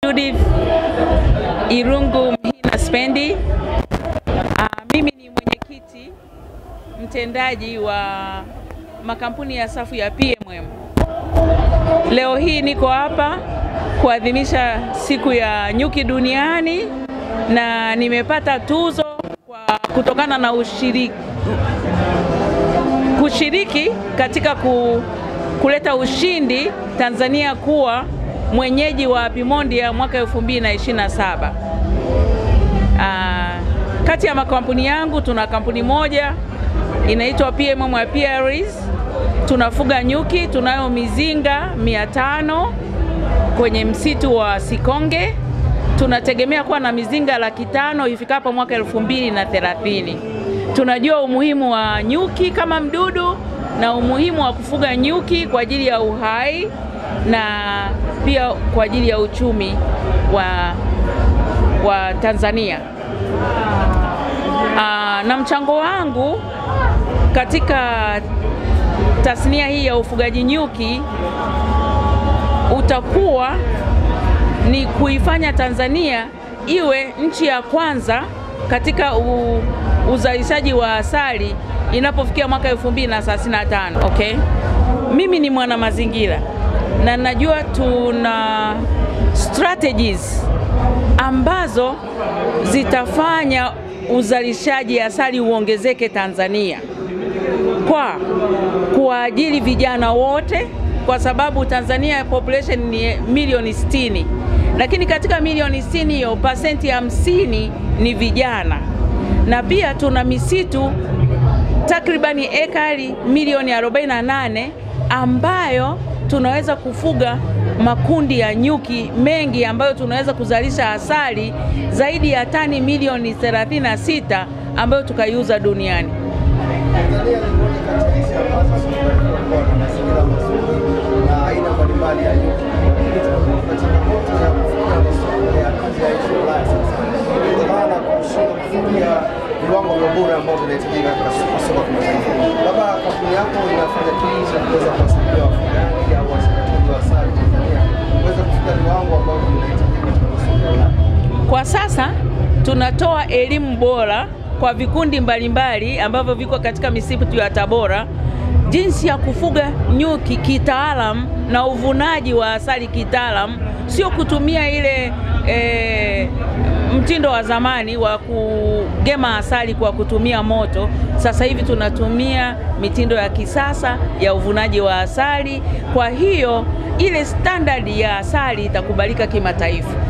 Judith Irungu Mhina Spendi. Mimi ni mwenyekiti mtendaji wa makampuni ya safu ya PMM. Leo hii niko hapa kuadhimisha siku ya nyuki duniani na nimepata tuzo kutokana na kushiriki katika kuleta ushindi Tanzania kuwa mwenyeji wa Apimondia mwaka 2027. Kati ya makampuni yangu tuna kampuni moja inaitwa PMM Apiaries. Tunafuga nyuki, tunayo mizinga 500 kwenye msitu wa Sikonge. Tunategemea kuwa na mizinga 500,000 ifikapo mwaka 2030. Tunajua umuhimu wa nyuki kama mdudu na umuhimu wa kufuga nyuki kwa ajili ya uhai na pia kwa ajili ya uchumi wa Tanzania. Na mchango wangu katika tasnia hii ya ufugaji nyuki utakuwa ni kuifanya Tanzania iwe nchi ya kwanza katika uzalishaji wa asali inapofikia mwaka 2035. Okay? Mimi ni mwana mazingira na najua tuna strategies ambazo zitafanya uzalishaji asali uongezeke Tanzania kwa kuajiri vijana wote, kwa sababu Tanzania population ni milioni 60, lakini katika milioni 60 hiyo pasenti 50 ni vijana. Na pia tuna misitu takribani ekari milioni 48 ambayo tunaweza kufuga makundi ya nyuki mengi ambayo tunaweza kuzalisha asali zaidi ya tani milioni 36 ambayo tukaiuza duniani. Kwa sasa tunatoa elimu bora kwa vikundi mbalimbali ambavyo viko katika misitu ya Tabora, jinsi ya kufuga nyuki kitaalamu na uvunaji wa asali kitaalamu, sio kutumia ile mtindo wa zamani wa kugema asali kwa kutumia moto. Sasa hivi tunatumia mitindo ya kisasa ya uvunaji wa asali. Kwa hiyo ile standard ya asali itakubalika kimataifa.